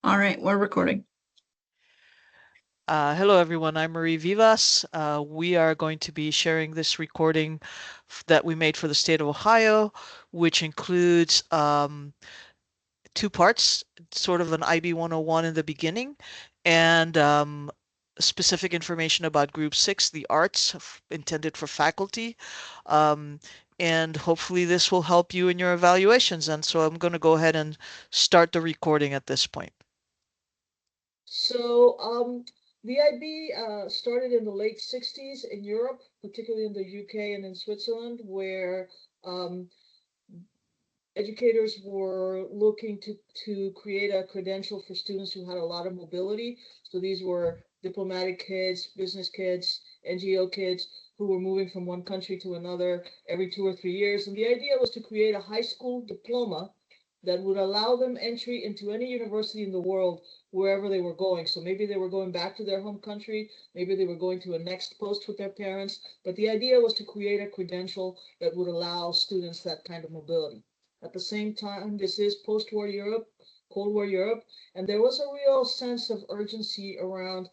All right, we're recording. Hello, everyone. I'm Marie Vivas. We are going to be sharing this recording that we made for the state of Ohio, which includes two parts, sort of an IB 101 in the beginning, and specific information about Group 6, the arts intended for faculty. Um, and hopefully this will help you in your evaluations. And so I'm going to go ahead and start the recording at this point. So, the IB started in the late 60s in Europe, particularly in the UK and in Switzerland, where um, educators were looking to create a credential for students who had a lot of mobility. So these were diplomatic kids, business kids, NGO kids who were moving from one country to another every 2 or 3 years. And the idea was to create a high school diploma that would allow them entry into any university in the world wherever they were going. So maybe they were going back to their home country, maybe they were going to a next post with their parents, but the idea was to create a credential that would allow students that kind of mobility. At the same time, this is post-war Europe, Cold War Europe, and there was a real sense of urgency around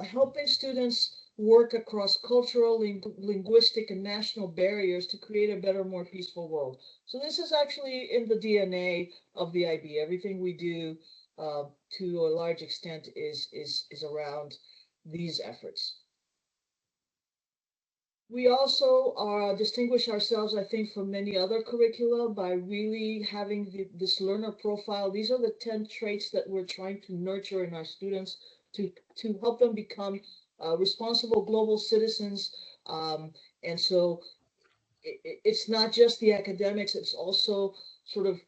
helping students work across cultural, linguistic, and national barriers to create a better, more peaceful world. So this is actually in the DNA of the IB. Everything we do, to a large extent, is around these efforts. We also distinguish ourselves, I think, from many other curricula by really having this learner profile. These are the 10 traits that we're trying to nurture in our students to help them become responsible global citizens. And so it's not just the academics, it's also sort of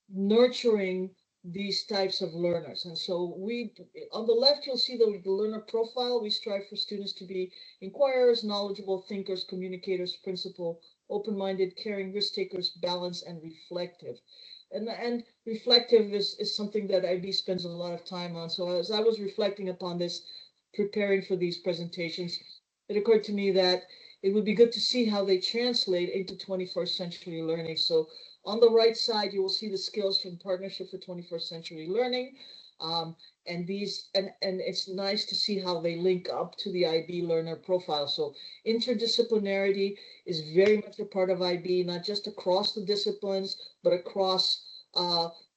nurturing these types of learners. And so on the left, you'll see the learner profile. We strive for students to be inquirers, knowledgeable thinkers, communicators, principled, open-minded, caring, risk takers, balanced, and reflective. And reflective is something that IB spends a lot of time on. So as I was reflecting upon this, preparing for these presentations, it occurred to me that it would be good to see how they translate into 21st century learning. So on the right side, you will see the skills from Partnership for 21st Century Learning. And it's nice to see how they link up to the IB learner profile. So interdisciplinarity is very much a part of IB, not just across the disciplines, but across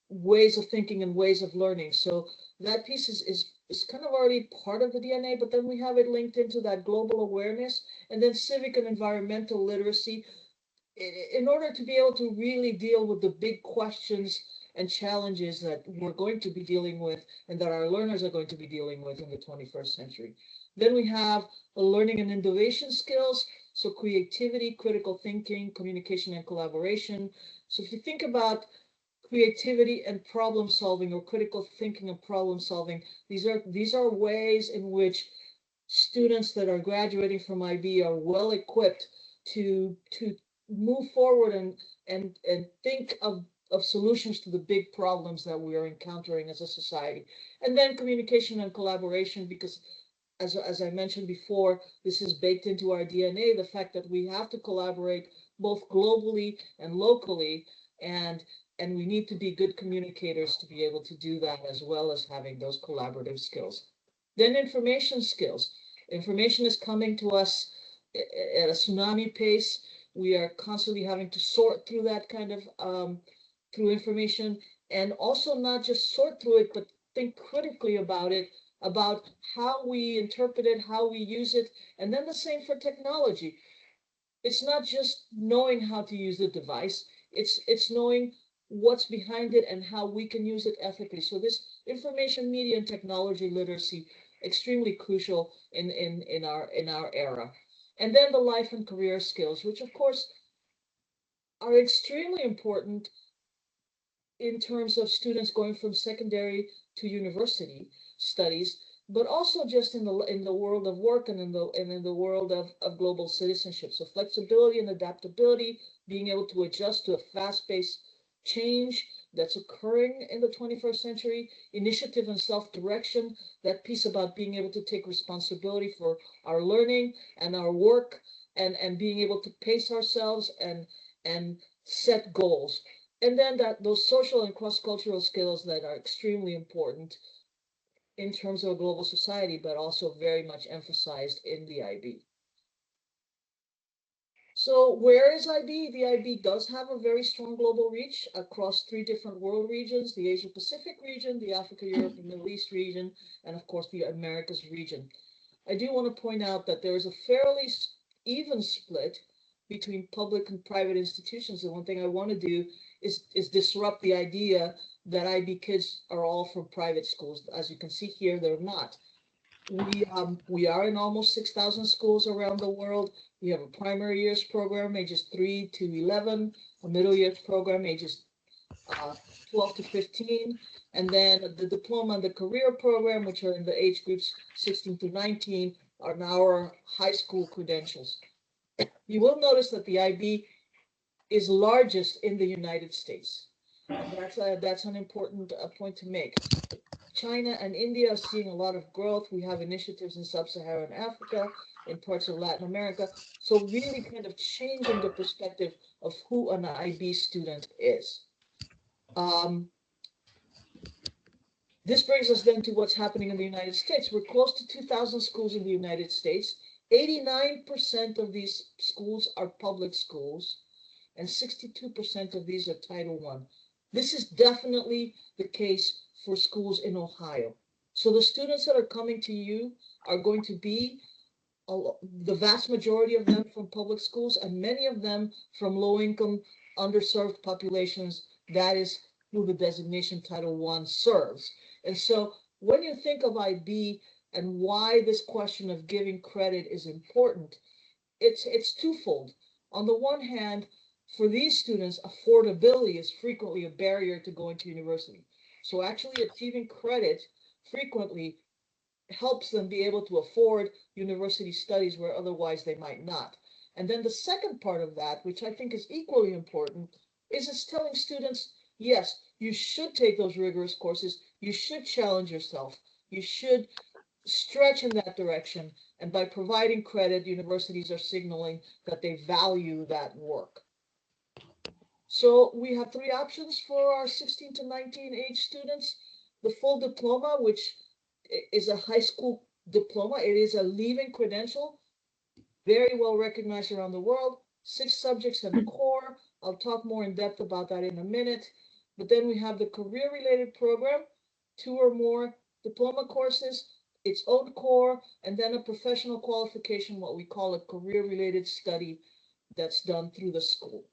ways of thinking and ways of learning. So that piece is kind of already part of the DNA, but then we have it linked into that global awareness and then civic and environmental literacy in order to be able to really deal with the big questions and challenges that we're going to be dealing with and that our learners are going to be dealing with in the 21st century. Then we have learning and innovation skills, so creativity, critical thinking, communication, and collaboration. So if you think about creativity and problem solving or critical thinking and problem solving, these are ways in which students that are graduating from IB are well equipped to move forward and think of solutions to the big problems that we are encountering as a society. And then communication and collaboration, because as I mentioned before, this is baked into our DNA, the fact that we have to collaborate both globally and locally, and and we need to be good communicators to be able to do that as well as having those collaborative skills. Then information skills. Information is coming to us at a tsunami pace. We are constantly having to sort through that kind of through information, and also not just sort through it, but think critically about it, about how we interpret it, how we use it, and then the same for technology. It's not just knowing how to use the device, it's knowing what's behind it and how we can use it ethically. So this information media and technology literacy extremely crucial in our era. And then the life and career skills, which of course are extremely important in terms of students going from secondary to university studies, but also just in the world of work and in the world of global citizenship. So flexibility and adaptability, being able to adjust to a fast-paced change that's occurring in the 21st century, initiative and self-direction, that piece about being able to take responsibility for our learning and our work and being able to pace ourselves and set goals. And then that those social and cross-cultural skills that are extremely important in terms of a global society, but also very much emphasized in the IB. So where is IB? The IB does have a very strong global reach across three different world regions: the Asia Pacific region, the Africa, Europe, and Middle East region, and of course the Americas region. I do want to point out that there is a fairly even split between public and private institutions. And one thing I want to do is disrupt the idea that IB kids are all from private schools. As you can see here, they're not. We are in almost 6,000 schools around the world. We have a primary years program, ages 3 to 11, a middle years program, ages uh, 12 to 15, and then the diploma and the career program, which are in the age groups 16 to 19, are now our high school credentials. You will notice that the IB is largest in the United States, and that's an important point to make. China and India are seeing a lot of growth. We have initiatives in sub-Saharan Africa, in parts of Latin America. So really kind of changing the perspective of who an IB student is. Um, this brings us then to what's happening in the United States. We're close to 2,000 schools in the United States. 89% of these schools are public schools, and 62% of these are Title I. This is definitely the case for schools in Ohio. So the students that are coming to you are going to be the vast majority of them from public schools, and many of them from low income, underserved populations. That is who the designation Title I serves. And so when you think of IB and why this question of giving credit is important, it's twofold. On the one hand, for these students, affordability is frequently a barrier to going to university. So actually achieving credit frequently helps them be able to afford university studies where otherwise they might not. And then the second part of that, which I think is equally important, is it's telling students, yes, you should take those rigorous courses, you should challenge yourself, you should stretch in that direction. And by providing credit, universities are signaling that they value that work. So we have three options for our 16 to 19 age students. The full diploma, which is a high school diploma. It is a leaving credential, very well recognized around the world. 6 subjects and a core. I'll talk more in depth about that in a minute. But then we have the career related program, two or more diploma courses, its own core, and then a professional qualification, what we call a career related study that's done through the school.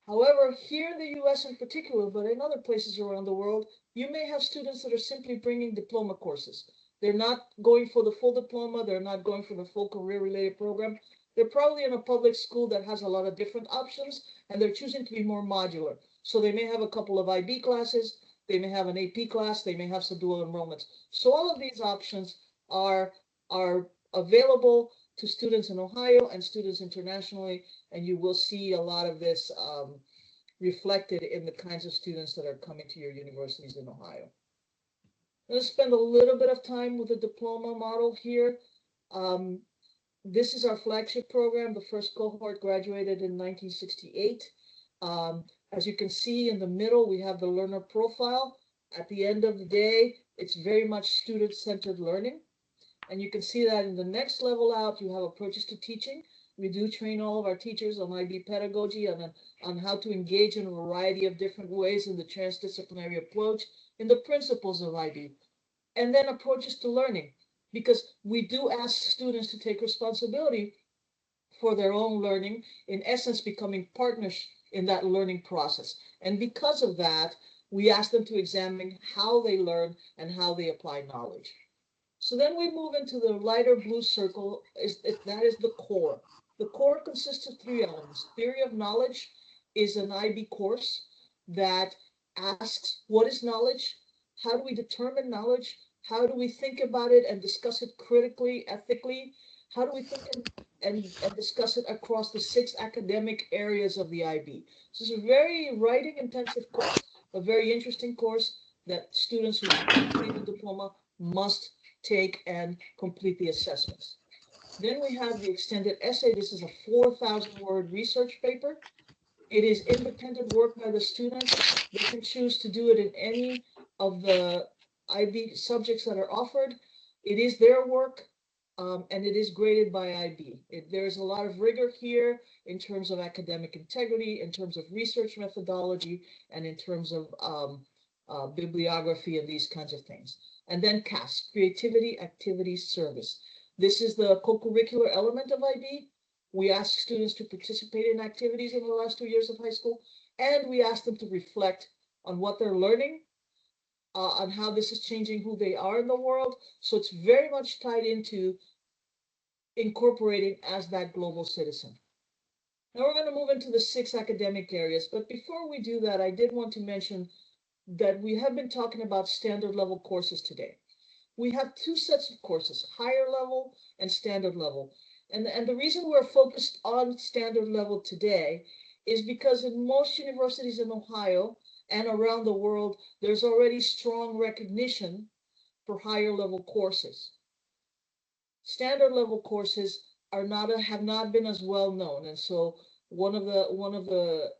However, here in the US in particular, but in other places around the world, you may have students that are simply bringing diploma courses. They're not going for the full diploma, they're not going for the full career related program. They're probably in a public school that has a lot of different options, and they're choosing to be more modular. So they may have a couple of IB classes, they may have an AP class, they may have some dual enrollments. So all of these options are, are available to students in Ohio and students internationally, and you will see a lot of this reflected in the kinds of students that are coming to your universities in Ohio. I'm going to spend a little bit of time with the diploma model here. Um, this is our flagship program. The first cohort graduated in 1968. As you can see in the middle, we have the learner profile. At the end of the day, it's very much student-centered learning. And you can see that in the next level out, you have approaches to teaching. We do train all of our teachers on IB pedagogy and on how to engage in a variety of different ways in the transdisciplinary approach, in the principles of IB. And then approaches to learning, because we do ask students to take responsibility for their own learning, in essence, becoming partners in that learning process. And because of that, we ask them to examine how they learn and how they apply knowledge. So then we move into the lighter blue circle, that is the core. The core consists of three elements. Theory of knowledge is an IB course that asks, what is knowledge? How do we determine knowledge? How do we think about it and discuss it critically, ethically? How do we think and discuss it across the 6 academic areas of the IB? So it's a very writing intensive course, a very interesting course that students who complete the diploma must take and complete the assessments. Then we have the extended essay. This is a 4,000 word research paper. It is independent work by the students. They can choose to do it in any of the IB subjects that are offered. It is their work, and it is graded by IB. There's a lot of rigor here in terms of academic integrity, in terms of research methodology, and in terms of bibliography and these kinds of things. And then CAS, creativity, activity, service. This is the co-curricular element of IB. We ask students to participate in activities in the last 2 years of high school, and we ask them to reflect on what they're learning, on how this is changing who they are in the world. So it's very much tied into incorporating as that global citizen. Now we're going to move into the 6 academic areas, but before we do that, I did want to mention that we have been talking about standard level courses today. We have 2 sets of courses, higher level and standard level. And the reason we're focused on standard level today is because in most universities in Ohio and around the world, there's already strong recognition for higher level courses. Standard level courses have not been as well known, and so one of the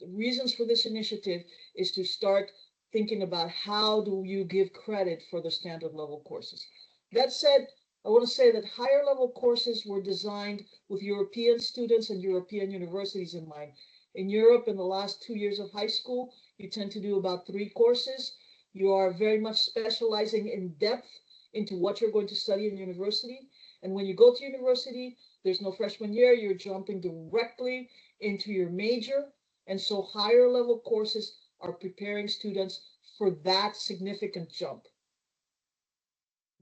reasons for this initiative is to start thinking about how do you give credit for the standard level courses. That said, I want to say that higher level courses were designed with European students and European universities in mind. In Europe, in the last 2 years of high school, you tend to do about 3 courses. You are very much specializing in depth into what you're going to study in university. And when you go to university, there's no freshman year, you're jumping directly into your major. And so higher level courses are preparing students for that significant jump.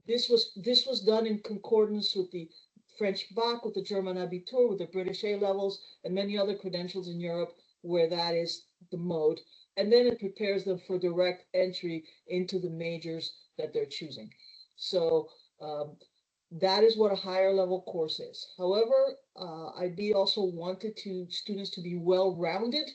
This was done in concordance with the French Bac, with the German Abitur, with the British A levels, and many other credentials in Europe where that is the mode. And then it prepares them for direct entry into the majors that they're choosing. So that is what a higher level course is. However, IB also wanted students to be well rounded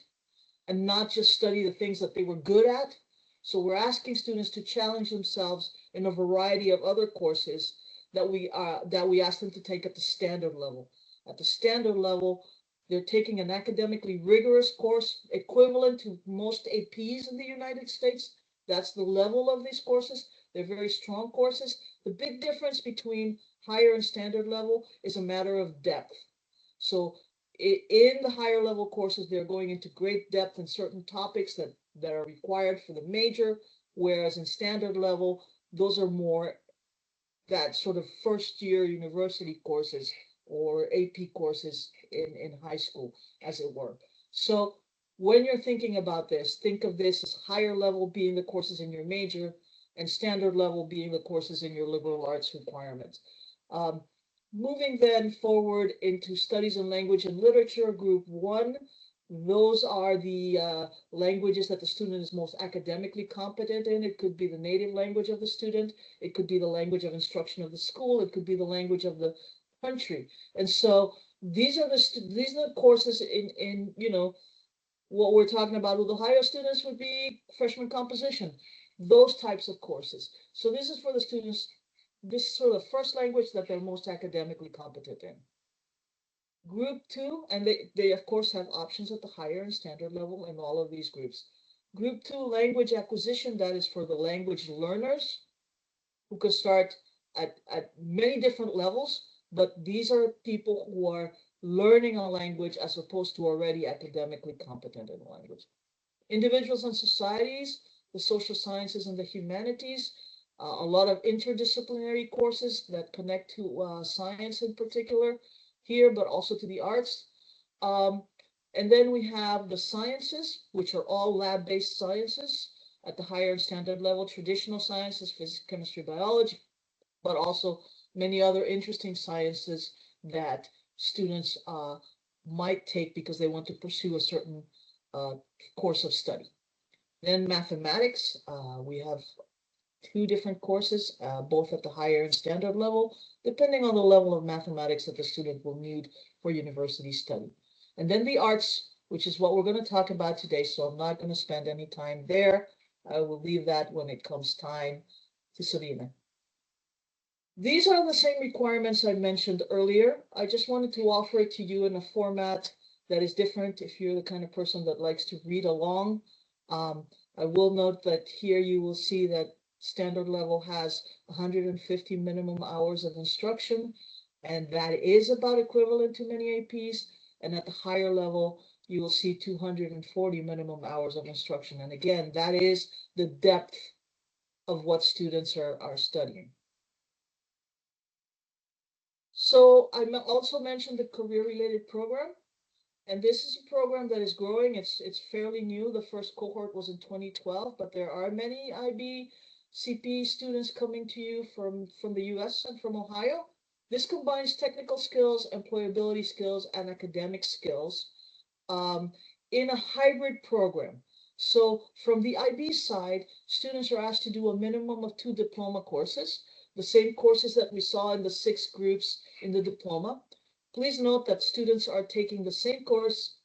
and not just study the things that they were good at. So we're asking students to challenge themselves in a variety of other courses that we ask them to take at the standard level. At the standard level, they're taking an academically rigorous course equivalent to most APs in the United States. That's the level of these courses. They're very strong courses. The big difference between higher and standard level is a matter of depth. So in the higher level courses, they're going into great depth in certain topics that are required for the major, whereas in standard level, those are more that sort of first year university courses or AP courses in high school, as it were. So when you're thinking about this, think of this as higher level being the courses in your major and standard level being the courses in your liberal arts requirements. Um, Moving then forward into studies in language and literature, group 1, those are the languages that the student is most academically competent in. It could be the native language of the student. It could be the language of instruction of the school. It could be the language of the country. And so these are the courses in what we're talking about with Ohio students would be freshman composition, those types of courses. So this is for the students. This is sort of the first language that they're most academically competent in. Group 2, and they of course have options at the higher and standard level in all of these groups. Group 2, language acquisition, that is for the language learners who can start at many different levels, but these are people who are learning a language as opposed to already academically competent in a language. Individuals and societies, the social sciences and the humanities, a lot of interdisciplinary courses that connect to science in particular here, but also to the arts. Um, and then we have the sciences, which are all lab-based sciences at the higher and standard level, traditional sciences, physics, chemistry, biology, but also many other interesting sciences that students might take because they want to pursue a certain uh, course of study. Then mathematics, we have 2 different courses, both at the higher and standard level, depending on the level of mathematics that the student will need for university study. And then the arts, which is what we're going to talk about today, so I'm not going to spend any time there. I will leave that when it comes time to Sabina. These are the same requirements I mentioned earlier. I just wanted to offer it to you in a format that is different if you're the kind of person that likes to read along. Um, I will note that here you will see that standard level has 150 minimum hours of instruction, and that is about equivalent to many APs. And at the higher level, you will see 240 minimum hours of instruction. And again, that is the depth of what students are studying. So I also mentioned the career-related program, and this is a program that is growing. It's fairly new. The first cohort was in 2012, but there are many IB CP students coming to you from the US and from Ohio. This combines technical skills, employability skills, and academic skills um, in a hybrid program. So from the IB side, students are asked to do a minimum of 2 diploma courses, the same courses that we saw in the 6 groups in the diploma. Please note that students are taking the same course,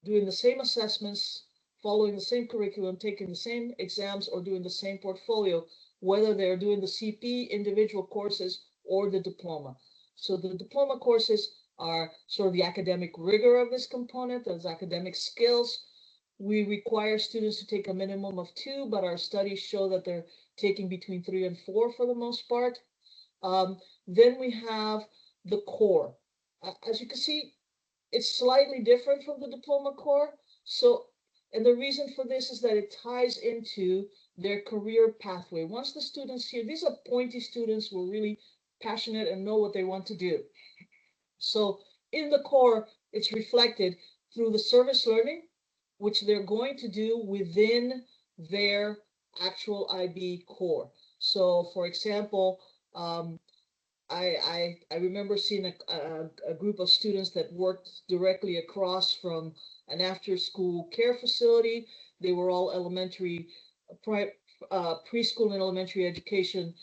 doing the same assessments, following the same curriculum, taking the same exams, or doing the same portfolio, whether they're doing the CP individual courses or the diploma. So the diploma courses are sort of the academic rigor of this component, those academic skills. We require students to take a minimum of 2, but our studies show that they're taking between 3 and 4 for the most part. Then we have the core. As you can see, it's slightly different from the diploma core. So, and the reason for this is that it ties into their career pathway. Once the students here, these are pointy students who are really passionate and know what they want to do. So in the core, it's reflected through the service learning, which they're going to do within their actual IB core. So for example, um, I remember seeing a group of students that worked directly across from an after school care facility. They were all elementary, preschool and elementary education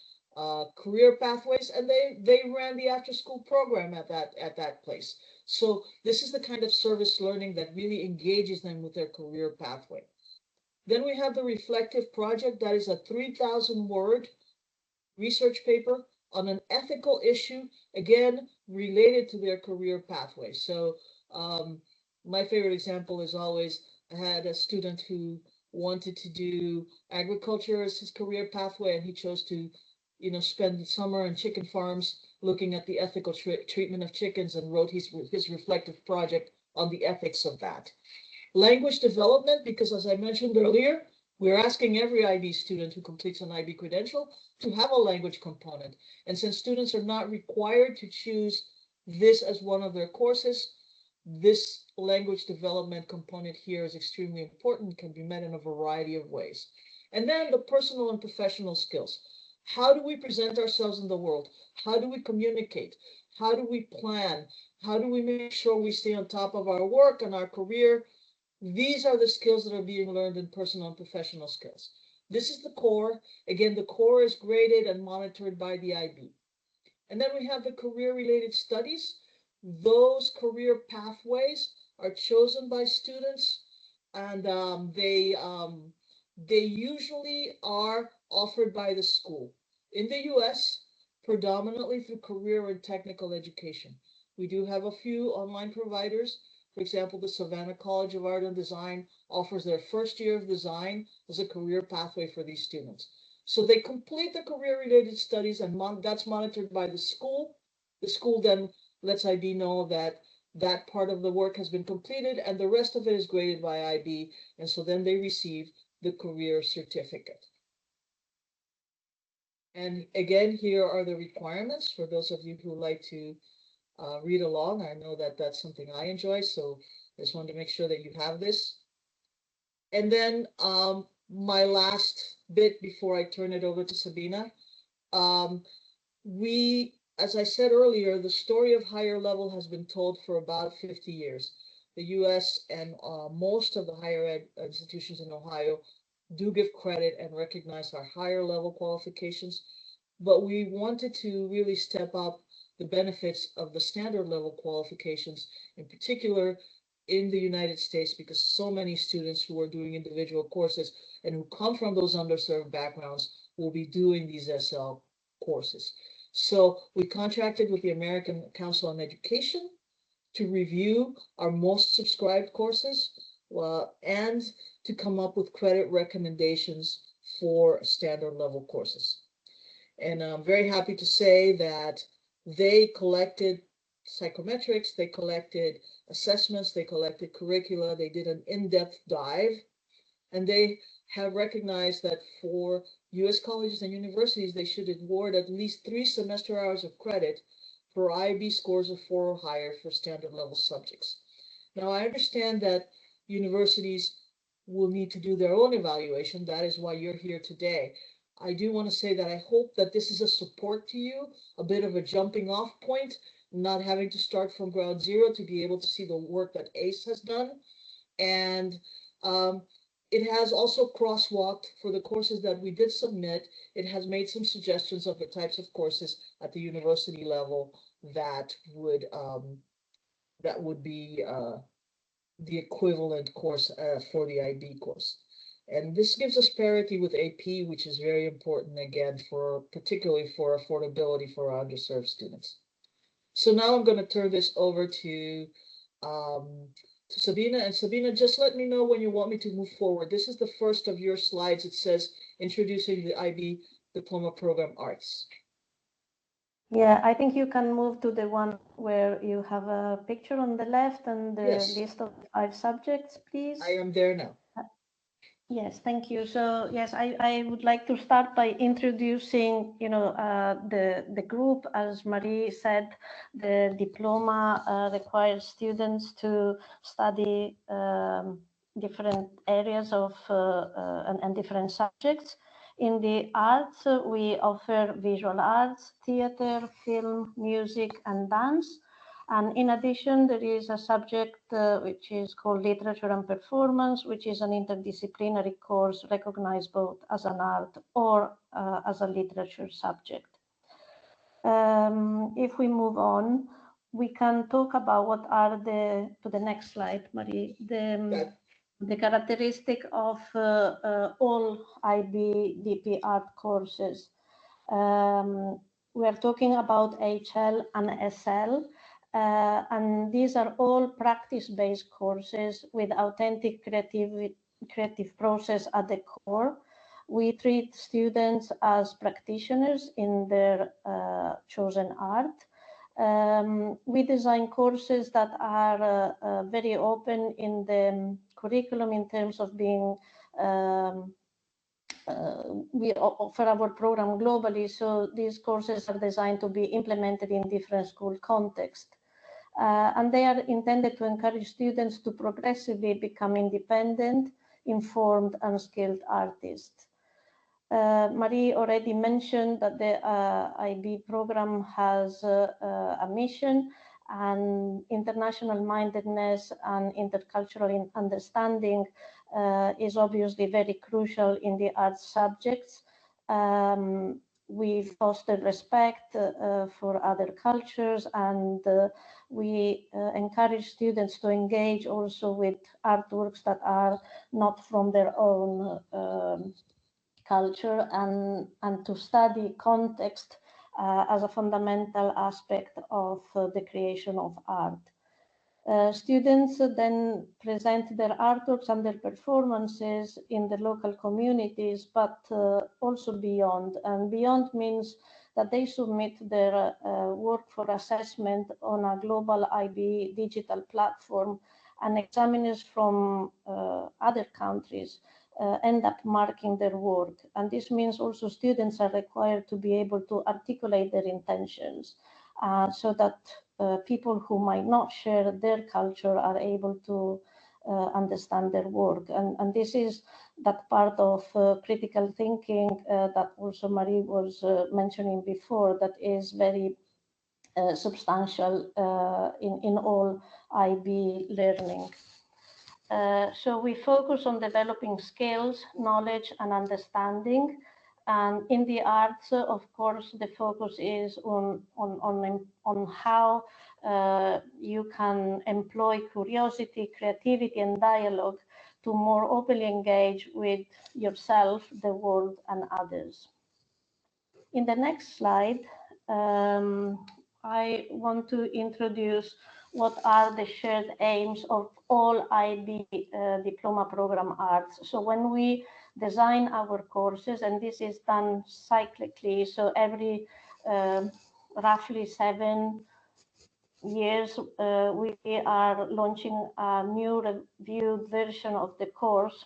career pathways, and they ran the after school program at that place. So this is the kind of service learning that really engages them with their career pathway. Then we have the reflective project. That is a 3,000 word research paper on an ethical issue, again, related to their career pathway. So my favorite example is always I had a student who wanted to do agriculture as his career pathway, and he chose to, spend the summer in chicken farms looking at the ethical treatment of chickens and wrote his reflective project on the ethics of that. Language development, because as I mentioned earlier, we're asking every IB student who completes an IB credential to have a language component. And since students are not required to choose this as one of their courses, this language development component here is extremely important, can be met in a variety of ways. And then the personal and professional skills. How do we present ourselves in the world? How do we communicate? How do we plan? How do we make sure we stay on top of our work and our career? These are the skills that are being learned in personal and professional skills. This is the core. Again, the core is graded and monitored by the IB. And then we have the career-related studies. Those career pathways are chosen by students, and they usually are offered by the school. In the U.S., predominantly through career and technical education. We do have a few online providers. For example, the Savannah College of Art and Design offers their first year of design as a career pathway for these students. So they complete the career-related studies, and that's monitored by the school. The school then lets IB know that that part of the work has been completed, and the rest of it is graded by IB, and so then they receive the career certificate. And again, here are the requirements for those of you who like to read along. I know that that's something I enjoy, so I just wanted to make sure that you have this. And then my last bit before I turn it over to Sabina. Um, as I said earlier, the story of higher level has been told for about 50 years. The US and most of the higher ed institutions in Ohio do give credit and recognize our higher level qualifications, but we wanted to really step up the benefits of the standard level qualifications, in particular in the United States, because so many students who are doing individual courses and who come from those underserved backgrounds will be doing these SL courses. So we contracted with the American Council on Education to review our most subscribed courses, and to come up with credit recommendations for standard level courses. And I'm very happy to say that they collected psychometrics, they collected assessments, they collected curricula, they did an in-depth dive, and they have recognized that for U.S. colleges and universities, they should award at least 3 semester hours of credit for IB scores of 4 or higher for standard level subjects. Now, I understand that universities will need to do their own evaluation. That is why you're here today. I do want to say that I hope that this is a support to you, a bit of a jumping off point, not having to start from ground zero to be able to see the work that ACE has done. And um, it has also crosswalked for the courses that we did submit. It has made some suggestions of the types of courses at the university level that would be the equivalent course for the IB course. And this gives us parity with AP, which is very important again for particularly for affordability for our underserved students. So now I'm going to turn this over um, to Sabina. And Sabina, just let me know when you want me to move forward. This is the first of your slides. It says introducing the IB Diploma Program Arts. Yeah, I think you can move to the one where you have a picture on the left and the Yes, list of 5 subjects, please. I am there now. Yes, thank you. So yes, I would like to start by introducing, the group. As Marie said, the diploma requires students to study different areas of and different subjects. In the arts, we offer visual arts, theater, film, music, and dance. And in addition, there is a subject which is called Literature and Performance, which is an interdisciplinary course recognized both as an art or as a literature subject. If we move on, we can talk about what are to the next slide, Marie, the characteristic of all IB DP art courses. We are talking about HL and SL, and these are all practice-based courses with authentic creative process at the core. We treat students as practitioners in their chosen art. We design courses that are very open in the curriculum in terms of being we offer our program globally, so these courses are designed to be implemented in different school contexts. And they are intended to encourage students to progressively become independent, informed, and skilled artists. Marie already mentioned that the IB program has a mission, and international mindedness and intercultural understanding is obviously very crucial in the arts subjects. We foster respect for other cultures, and we encourage students to engage also with artworks that are not from their own culture, and to study context as a fundamental aspect of the creation of art. Students then present their artworks and their performances in the local communities, but also beyond. And beyond means that they submit their work for assessment on a global IB digital platform, and examiners from other countries end up marking their work. And this means also students are required to be able to articulate their intentions so that people who might not share their culture are able to understand their work. And this is that part of critical thinking that also Marie was mentioning before, that is very substantial in all IB learning. So we focus on developing skills, knowledge, and understanding. And in the arts, of course, the focus is on how you can employ curiosity, creativity, and dialogue to more openly engage with yourself, the world, and others. In the next slide, I want to introduce what are the shared aims of all IB diploma program arts. So when we design our courses, and this is done cyclically, so every roughly 7 years, we are launching a new reviewed version of the course.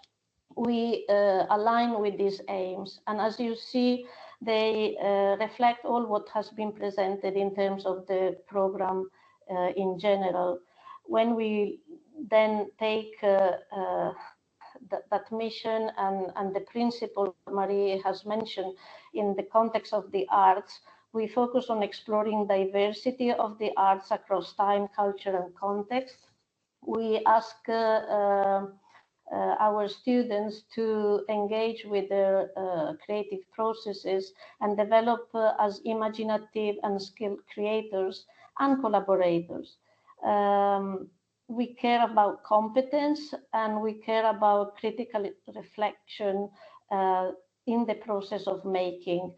We align with these aims, and as you see, they reflect all what has been presented in terms of the program in general. When we then take that mission and the principle Marie has mentioned in the context of the arts, we focus on exploring diversity of the arts across time, culture, and context. We ask our students to engage with their creative processes and develop as imaginative and skilled creators and collaborators. We care about competence, and we care about critical reflection in the process of making.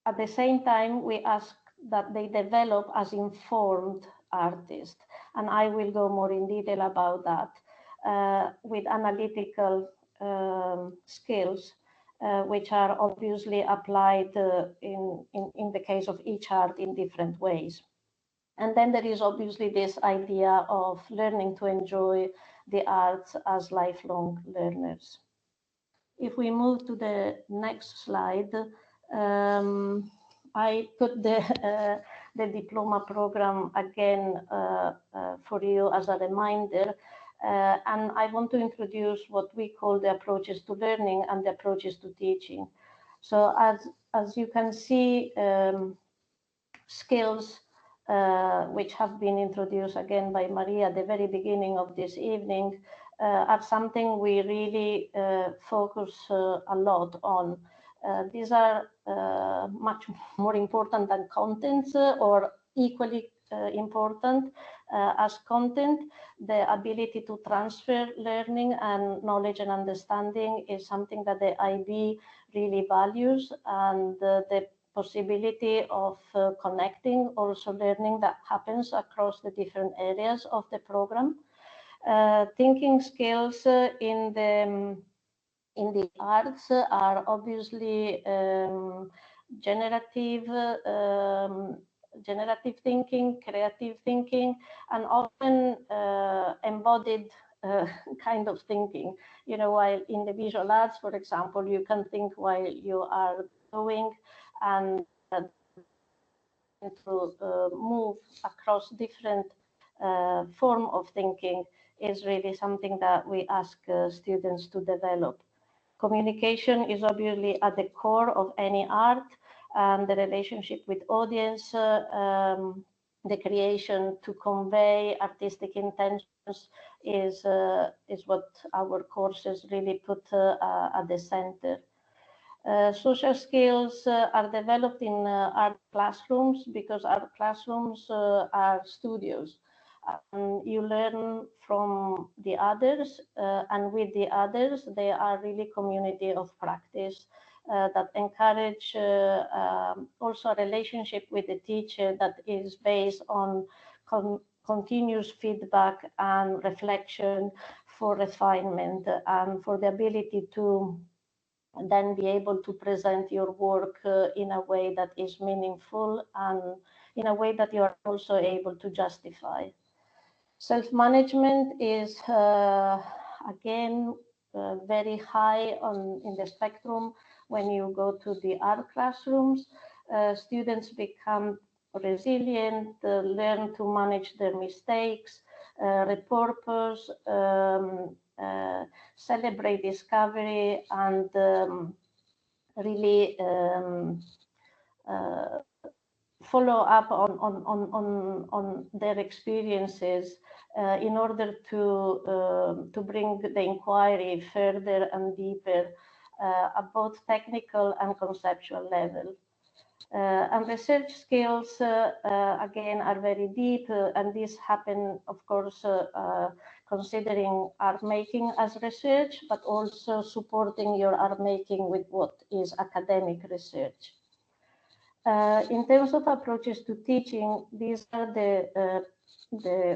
At the same time, we ask that they develop as informed artists, and I will go more in detail about that, with analytical skills, which are obviously applied in the case of each art in different ways. And then there is obviously this idea of learning to enjoy the arts as lifelong learners. If we move to the next slide, I put the diploma program again for you as a reminder, and I want to introduce what we call the approaches to learning and the approaches to teaching. So as you can see, skills which have been introduced again by Maria at the very beginning of this evening are something we really focus a lot on. These are much more important than contents or equally important as content. The ability to transfer learning and knowledge and understanding is something that the IB really values, and the possibility of connecting also learning that happens across the different areas of the program. Thinking skills in the arts are obviously generative thinking, creative thinking, and often embodied kind of thinking. You know, while in the visual arts, for example, you can think while you are doing, and to move across different form of thinking is really something that we ask students to develop. Communication is obviously at the core of any art, and the relationship with audience, the creation to convey artistic intentions is what our courses really put at the center. Social skills are developed in art classrooms because art classrooms are studios. You learn from the others, and with the others, they are really community of practice that encourage also a relationship with the teacher that is based on continuous feedback and reflection for refinement and for the ability to then be able to present your work in a way that is meaningful and in a way that you are also able to justify. Self-management is again very high in the spectrum. When you go to the art classrooms, students become resilient, learn to manage their mistakes, repurpose, celebrate discovery, and really follow up on their experiences in order to bring the inquiry further and deeper at both technical and conceptual level. And research skills, again, are very deep, and this happen, of course, considering art making as research, but also supporting your art making with what is academic research. In terms of approaches to teaching, these are the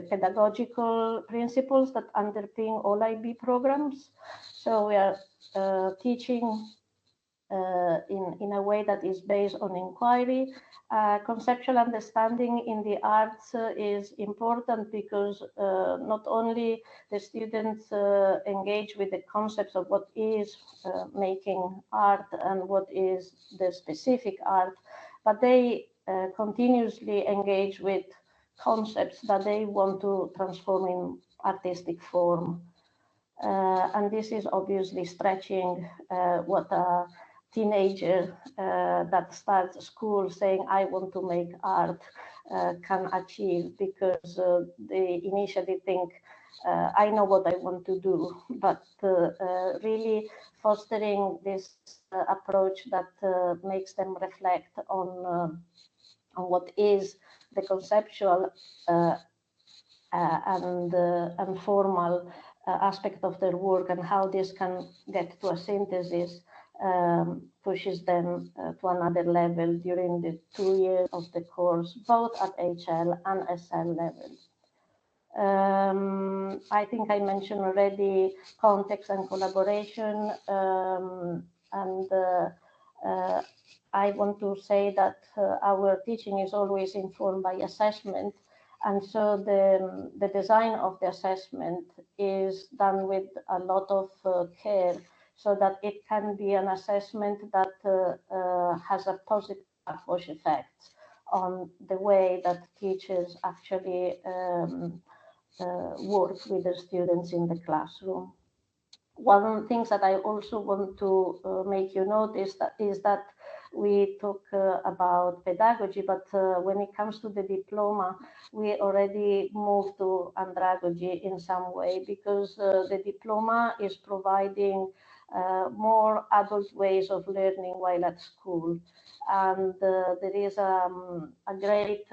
pedagogical principles that underpin all IB programs. So we are teaching in a way that is based on inquiry. Conceptual understanding in the arts is important because not only the students engage with the concepts of what is making art and what is the specific art, but they continuously engage with concepts that they want to transform in artistic form. And this is obviously stretching what a teenager that starts school saying, I want to make art, can achieve, because they initially think, I know what I want to do, but really fostering this approach that makes them reflect on what is the conceptual and formal aspect of their work and how this can get to a synthesis pushes them to another level during the 2 years of the course, both at HL and SL level. I think I mentioned already context and collaboration, and I want to say that our teaching is always informed by assessment, and so the design of the assessment is done with a lot of care, so that it can be an assessment that has a positive push effect on the way that teachers actually work with the students in the classroom. One of the things that I also want to make you notice is that we talk about pedagogy, but when it comes to the diploma, we already moved to andragogy in some way, because the diploma is providing more adult ways of learning while at school. And there is a great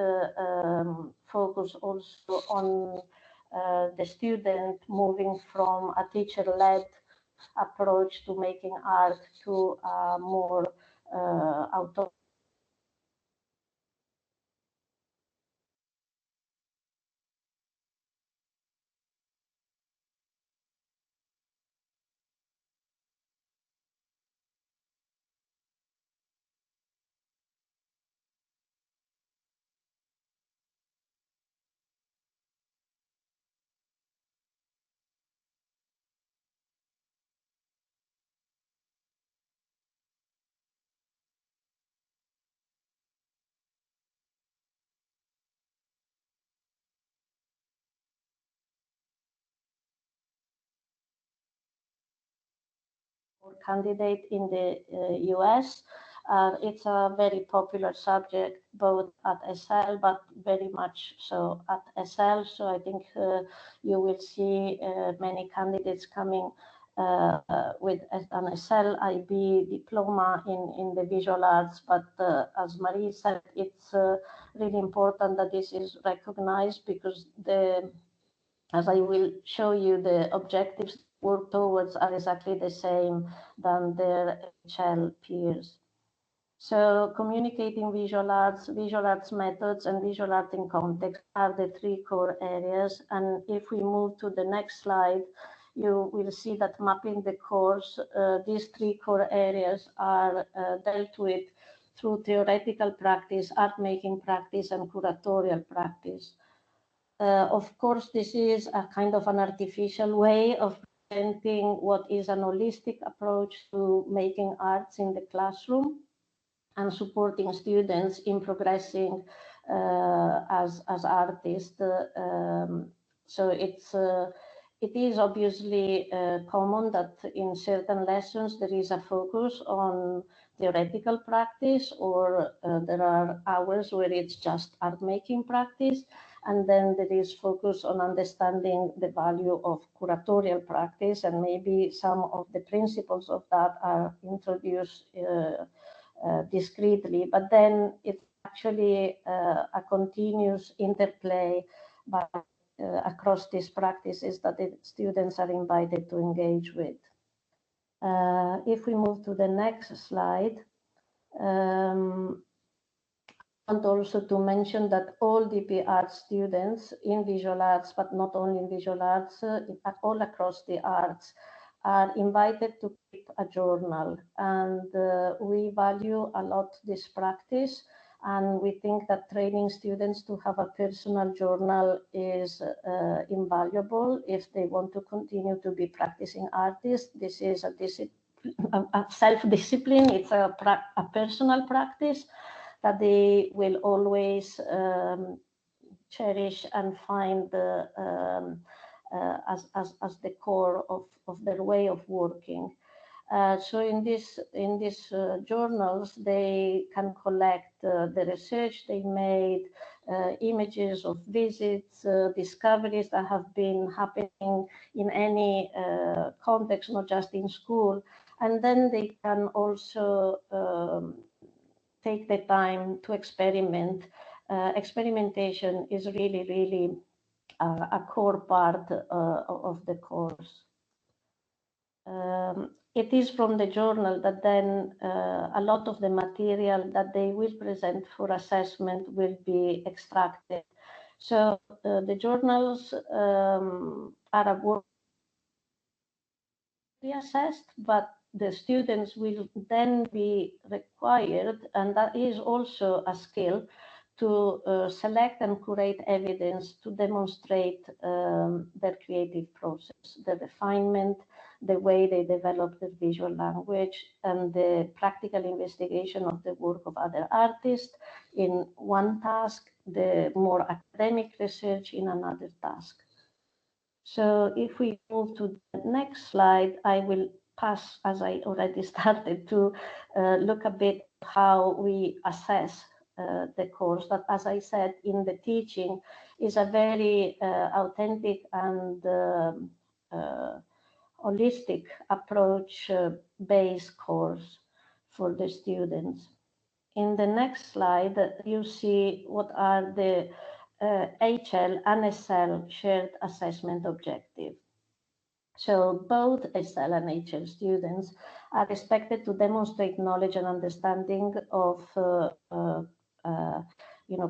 focus also on the student moving from a teacher-led approach to making art to a more autonomous. Candidate in the US. It's a very popular subject both at SL, but very much so at SL. So I think you will see many candidates coming with an SL IB diploma in the visual arts. But as Marie said, it's really important that this is recognized, because as I will show you, the objectives work towards are exactly the same than their HL peers. So communicating visual arts methods, and visual art in context are the three core areas. And if we move to the next slide, you will see that mapping the course, these three core areas are dealt with through theoretical practice, art making practice, and curatorial practice. Of course, this is a kind of an artificial way of presenting what is an holistic approach to making arts in the classroom and supporting students in progressing as artists. So it is obviously common that in certain lessons there is a focus on theoretical practice, or there are hours where it's just art making practice. And then there is focus on understanding the value of curatorial practice, and maybe some of the principles of that are introduced discreetly, but then it's actually a continuous interplay by, across these practices that the students are invited to engage with. If we move to the next slide, want also to mention that all DP Arts students in visual arts, but not only in visual arts, all across the arts, are invited to keep a journal. And we value a lot this practice. And we think that training students to have a personal journal is invaluable if they want to continue to be practicing artists. This is a self-discipline. It's a personal practice that they will always cherish and find as the core of their way of working. So in these journals, they can collect the research they made, images of visits, discoveries that have been happening in any context, not just in school. And then they can also take the time to experiment. Experimentation is really, really a core part of the course. It is from the journal that then a lot of the material that they will present for assessment will be extracted. So the journals are a work to be assessed, but the students will then be required, and that is also a skill, to select and curate evidence to demonstrate their creative process, the refinement, the way they develop their visual language, and the practical investigation of the work of other artists in one task, the more academic research in another task. So if we move to the next slide, I will pass, as I already started, to look a bit how we assess the course. That, as I said, in the teaching is a very authentic and holistic approach based course for the students. In the next slide, you see what are the HL and SL shared assessment objective. So both SL and HL students are expected to demonstrate knowledge and understanding of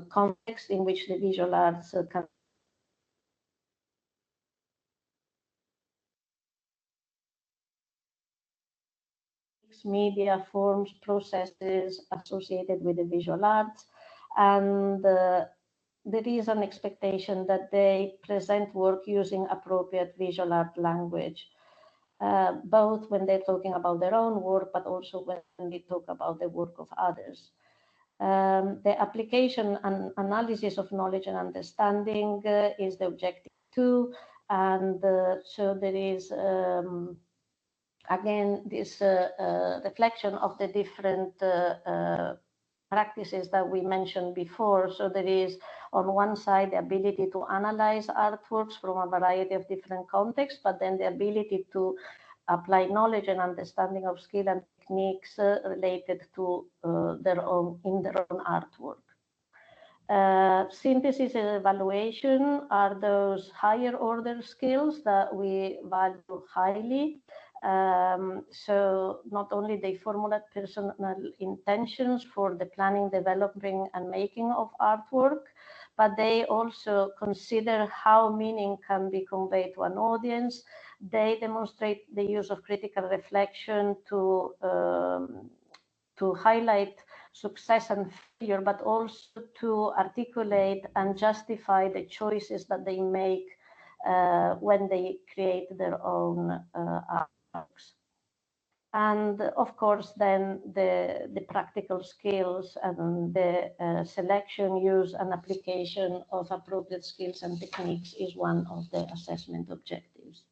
context in which the visual arts can media forms, processes associated with the visual arts, and there is an expectation that they present work using appropriate visual art language, both when they're talking about their own work, but also when they talk about the work of others. The application and analysis of knowledge and understanding is the objective 2, and so there is again this reflection of the different practices that we mentioned before. So there is on one side the ability to analyze artworks from a variety of different contexts, but then the ability to apply knowledge and understanding of skill and techniques related to their own artwork. Synthesis and evaluation are those higher order skills that we value highly. So not only they formulate personal intentions for the planning, developing, and making of artwork, but they also consider how meaning can be conveyed to an audience. They demonstrate the use of critical reflection to highlight success and failure, but also to articulate and justify the choices that they make when they create their own artworks. And of course, then the practical skills and the selection, use, and application of appropriate skills and techniques is one of the assessment objectives.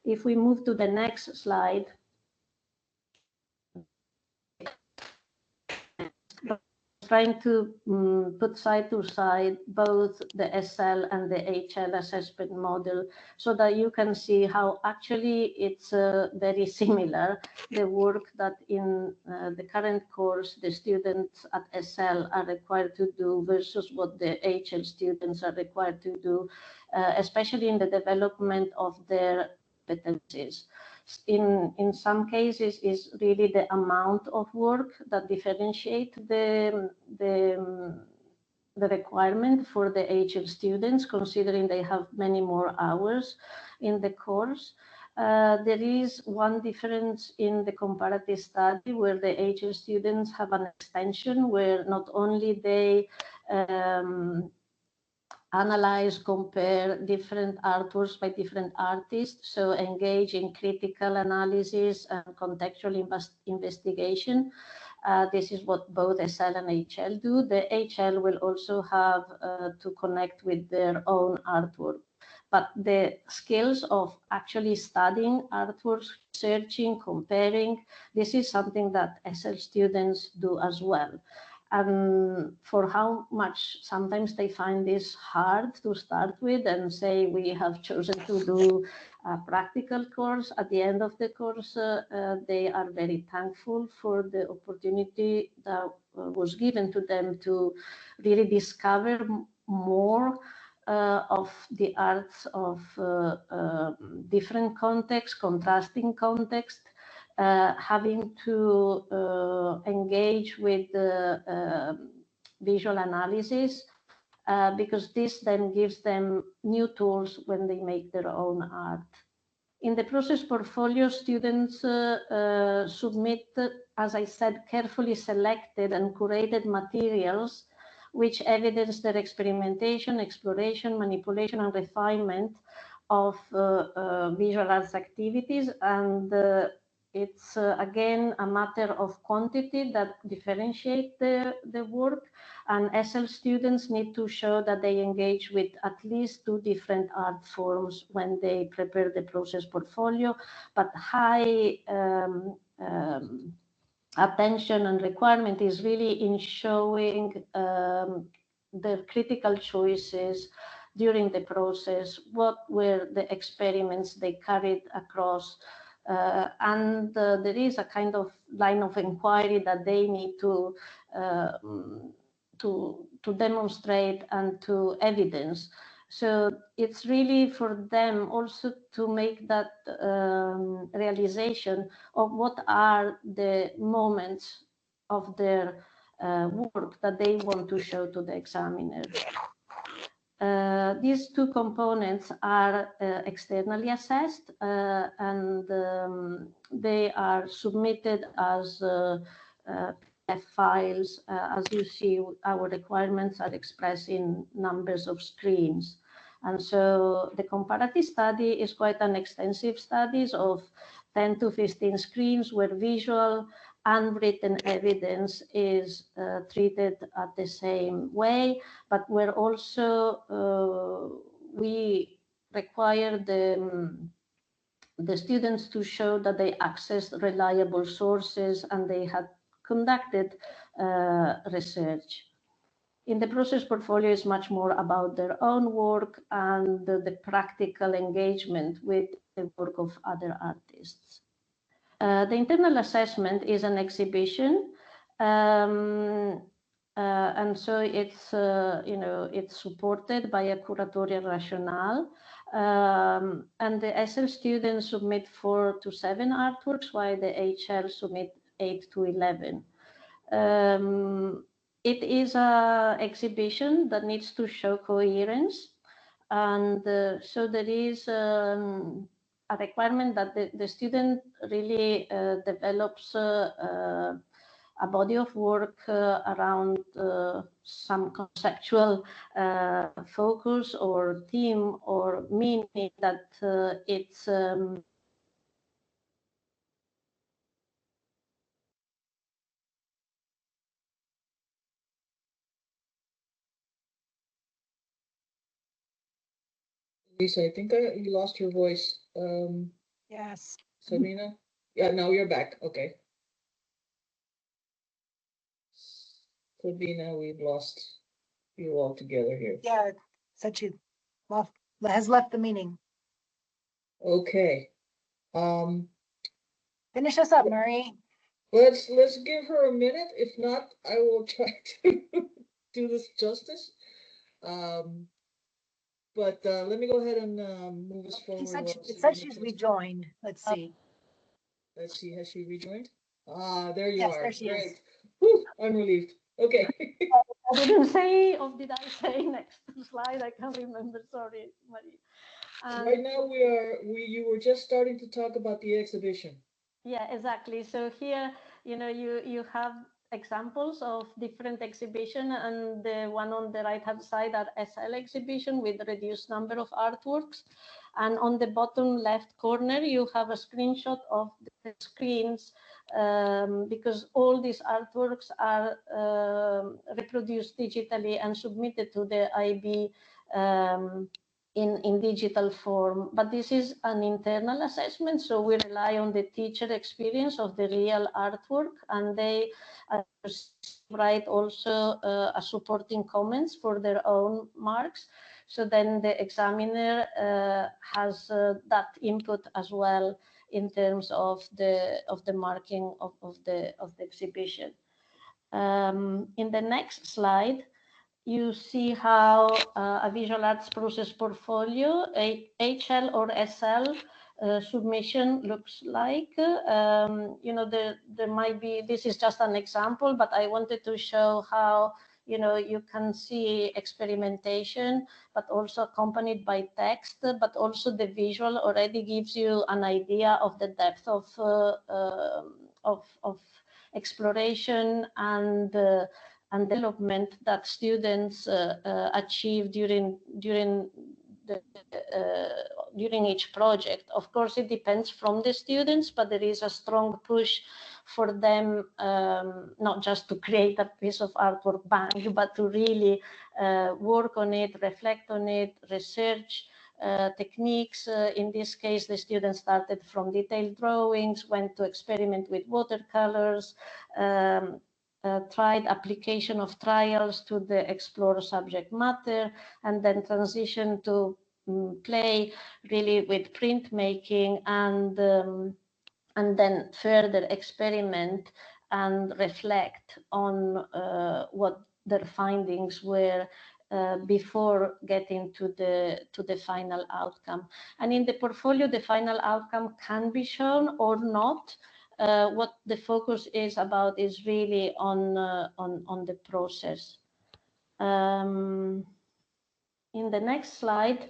If we move to the next slide, trying to put side to side both the SL and the HL assessment model so that you can see how actually it's very similar, the work that in the current course the students at SL are required to do versus what the HL students are required to do, especially in the development of their competencies. in some cases is really the amount of work that differentiate the requirement for the HL students, considering they have many more hours in the course. There is one difference in the comparative study where the HL students have an extension where not only they analyze, compare different artworks by different artists, so engage in critical analysis and contextual investigation. This is what both SL and HL do. The HL will also have to connect with their own artwork. But the skills of actually studying artworks, searching, comparing, this is something that SL students do as well. And for how much sometimes they find this hard to start with and say we have chosen to do a practical course, at the end of the course they are very thankful for the opportunity that was given to them to really discover more of the arts of different contexts, contrasting contexts, having to engage with visual analysis, because this then gives them new tools when they make their own art. In the process portfolio, students submit, as I said, carefully selected and curated materials which evidence their experimentation, exploration, manipulation, and refinement of visual arts activities. And it's again a matter of quantity that differentiate the work, and SL students need to show that they engage with at least 2 different art forms when they prepare the process portfolio, but high attention and requirement is really in showing the critical choices during the process, what were the experiments they carried across, and there is a kind of line of inquiry that they need to demonstrate and to evidence. So it's really for them also to make that realization of what are the moments of their work that they want to show to the examiner. These 2 components are externally assessed and they are submitted as PDF files. As you see, our requirements are expressed in numbers of screens. And so the comparative study is quite an extensive study of 10 to 15 screens where visual and written evidence is treated at the same way, but where also we require the students to show that they accessed reliable sources and they had conducted research. In the process portfolio is much more about their own work and the practical engagement with the work of other artists. The internal assessment is an exhibition, and so it's it's supported by a curatorial rationale, and the SL students submit 4 to 7 artworks, while the HL submit 8 to 11. It is an exhibition that needs to show coherence, and so there is a requirement that the student really develops a body of work around some conceptual focus or theme or meaning that it's Lisa, I think you lost your voice. Yes. Sabrina? Yeah, now you're back. Okay. Sabrina, we've lost you all together here. Yeah, said she has left the meeting. Okay. Finish us up, Marie. Let's give her a minute. If not, I will try to do this justice. But let me go ahead and move us forward. It said she's rejoined. Let's see. Let's see, has she rejoined? Ah, there you Yes, are. there she is. Great. Whew, I'm relieved. Okay. I didn't say, or did I say next slide? I can't remember. Sorry, Marie. Right now you were just starting to talk about the exhibition. Yeah, exactly. So here, you have examples of different exhibition, and the one on the right hand side are SL exhibition with reduced number of artworks. And on the bottom left corner, you have a screenshot of the screens, because all these artworks are reproduced digitally and submitted to the IB in digital form. But this is an internal assessment, so we rely on the teacher experience of the real artwork, and they write also a supporting comments for their own marks. So then the examiner has that input as well in terms of the marking of the exhibition. In the next slide, you see how a visual arts process portfolio, HL or SL submission looks like. There might be, this is just an example, but I wanted to show how, you can see experimentation, but also accompanied by text, but also the visual already gives you an idea of the depth of exploration and development that students achieve during each project. Of course, it depends from the students, but there is a strong push for them, not just to create a piece of artwork bang, but to really work on it, reflect on it, research techniques. In this case, the students started from detailed drawings, went to experiment with watercolors, tried application of trials to the explore subject matter, and then transition to play really with printmaking, and then further experiment and reflect on what their findings were before getting to the final outcome. And in the portfolio, the final outcome can be shown or not. What the focus is about is really on the process. In the next slide,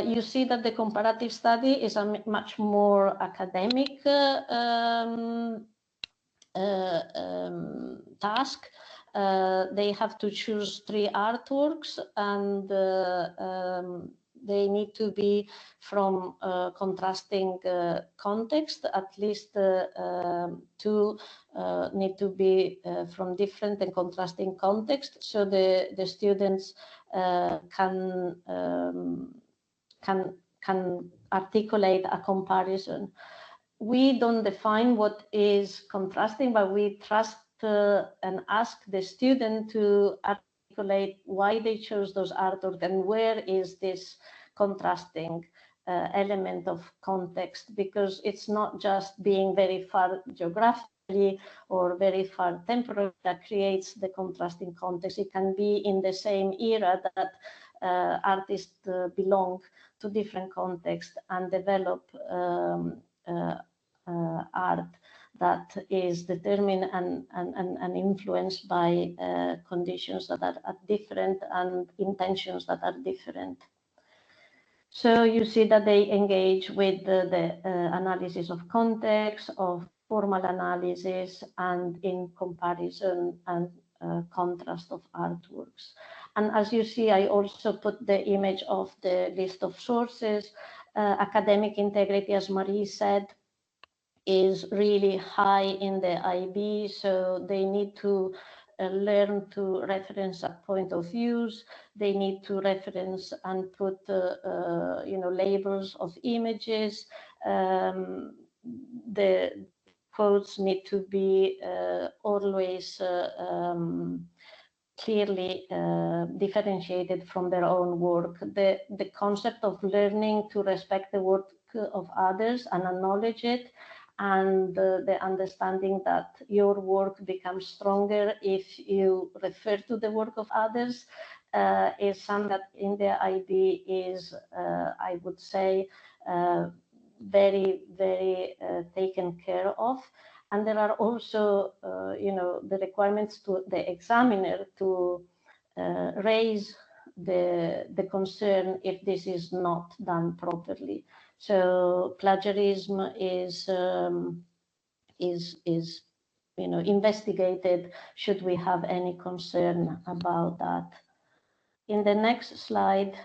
you see that the comparative study is a much more academic task. They have to choose 3 artworks, and they need to be from contrasting context. At least 2 need to be from different and contrasting context, so the students can articulate a comparison. We don't define what is contrasting, but we trust and ask the student to articulate why they chose those artworks and where is this contrasting element of context, because it's not just being very far geographically or very far temporally that creates the contrasting context. It can be in the same era that artists belong to different contexts and develop art that is determined and influenced by conditions that are different and intentions that are different. So you see that they engage with the analysis of context, of formal analysis, and in comparison and contrast of artworks. And as you see, I also put the image of the list of sources. Academic integrity, as Marie said, is really high in the IB, so they need to learn to reference a point of views. They need to reference and put labels of images. The quotes need to be always clearly differentiated from their own work. The concept of learning to respect the work of others and acknowledge it, and the understanding that your work becomes stronger if you refer to the work of others, is something that in the IB is, I would say, very, very taken care of. And there are also, the requirements to the examiner to raise the concern if this is not done properly. So plagiarism is investigated should we have any concern about that. In the next slide,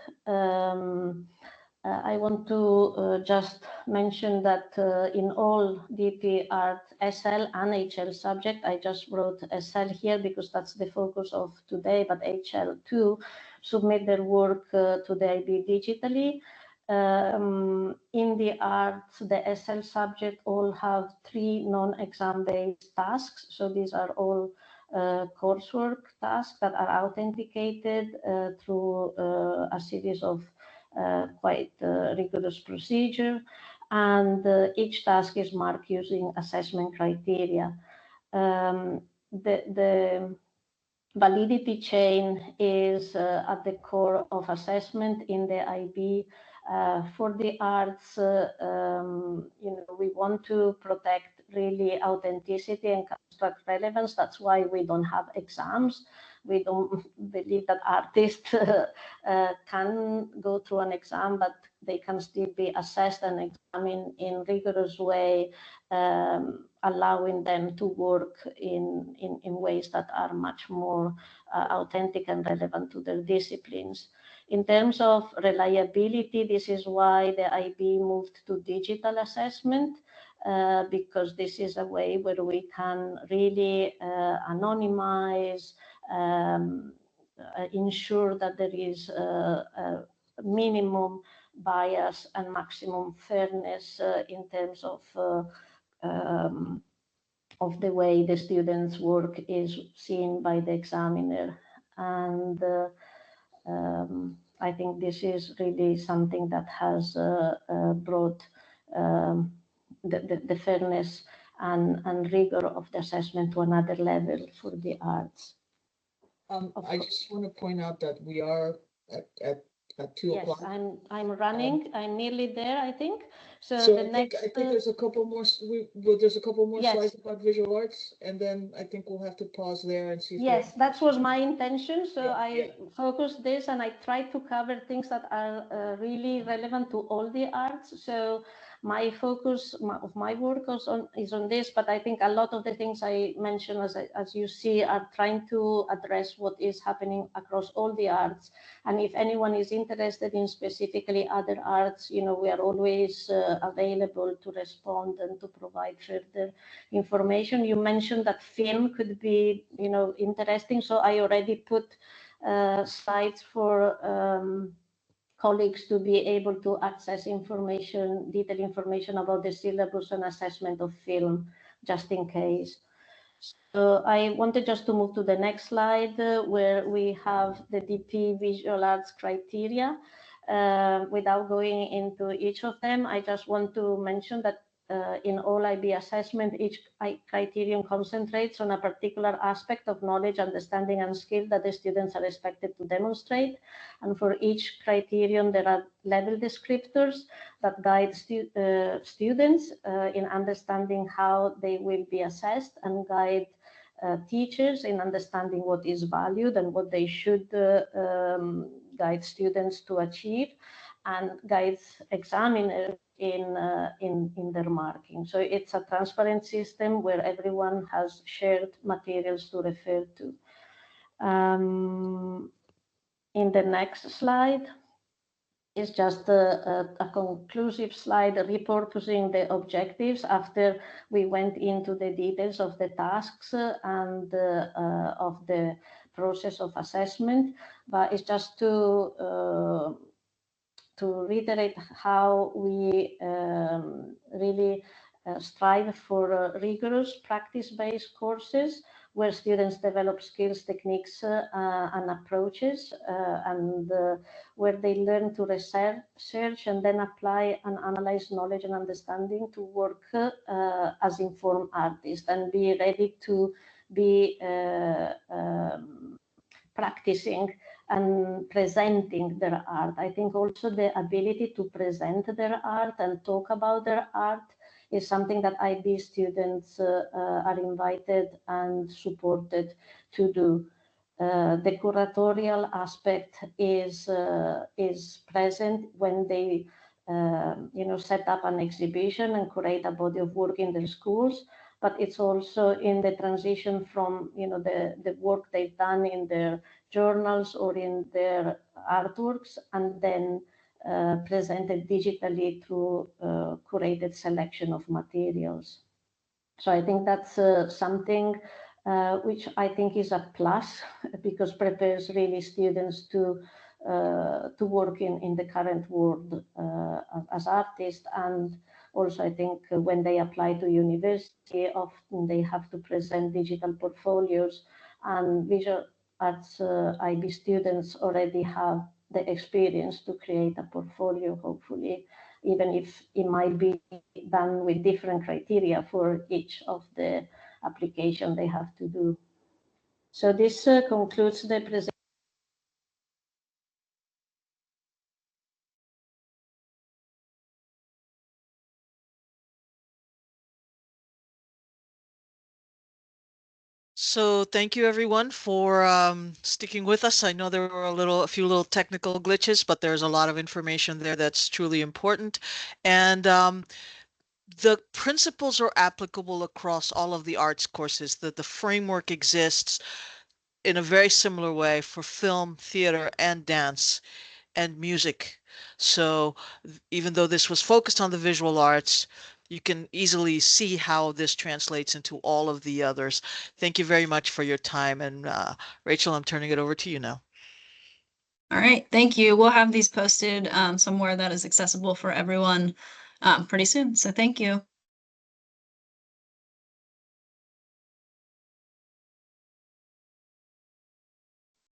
I want to just mention that in all DP Art SL and HL subject, I just wrote SL here because that's the focus of today, but HL too, submit their work to the IB digitally. In the arts, the SL subject all have 3 non-exam based tasks. So these are all coursework tasks that are authenticated through a series of quite rigorous procedure, and each task is marked using assessment criteria. The validity chain is at the core of assessment in the IB. For the arts, we want to protect really authenticity and construct relevance. That's why we don't have exams. We don't believe that artists can go through an exam, but they can still be assessed and examined in rigorous way, allowing them to work in ways that are much more authentic and relevant to their disciplines. In terms of reliability, this is why the IB moved to digital assessment, because this is a way where we can really anonymize, ensure that there is a minimum bias and maximum fairness in terms of the way the students' work is seen by the examiner. And I think this is really something that has brought the fairness and rigor of the assessment to another level for the arts. I just want to point out that we are at 2 Yes, o'clock. I'm running. I'm nearly there, I think. So I the think there's a couple more. There's a couple more Yes. slides about visual arts, and then I think we'll have to pause there and see. If Yes, that was my intention. So Yeah, I focused this and I tried to cover things that are really relevant to all the arts. So my focus of my work is on this, but I think a lot of the things I mentioned, as you see, are trying to address what is happening across all the arts. And if anyone is interested in specifically other arts, we are always available to respond and to provide further information. You mentioned that film could be, interesting. So I already put slides for colleagues to be able to access information, detailed information about the syllabus and assessment of film, just in case. So I wanted just to move to the next slide where we have the DP visual arts criteria. Without going into each of them, I just want to mention that in all IB assessment, each criterion concentrates on a particular aspect of knowledge, understanding, and skill that the students are expected to demonstrate. And for each criterion, there are level descriptors that guide students in understanding how they will be assessed, and guide teachers in understanding what is valued and what they should guide students to achieve, and guides examiners in their marking. So it's a transparent system where everyone has shared materials to refer to. In the next slide is just a conclusive slide repurposing the objectives after we went into the details of the tasks and of the process of assessment, but it's just to reiterate how we really strive for rigorous practice-based courses where students develop skills, techniques, and approaches, and where they learn to research and then apply and analyze knowledge and understanding to work as informed artists, and be ready to be practicing and presenting their art. I think also the ability to present their art and talk about their art is something that IB students are invited and supported to do. The curatorial aspect is present when they set up an exhibition and create a body of work in their schools, but it's also in the transition from the work they've done in their journals or in their artworks, and then presented digitally through curated selection of materials. So I think that's something which I think is a plus, because prepares really students to work in the current world as artists. And also I think when they apply to university, often they have to present digital portfolios, and visual arts IB students already have the experience to create a portfolio, hopefully, even if it might be done with different criteria for each of the application they have to do. So this concludes the presentation. So thank you everyone for sticking with us. I know there were a few little technical glitches, but there's a lot of information there that's truly important. And the principles are applicable across all of the arts courses, that the framework exists in a very similar way for film, theater, and dance and music. So even though this was focused on the visual arts, you can easily see how this translates into all of the others. Thank you very much for your time. And Rachel, I'm turning it over to you now. All right, thank you. We'll have these posted somewhere that is accessible for everyone pretty soon. So thank you.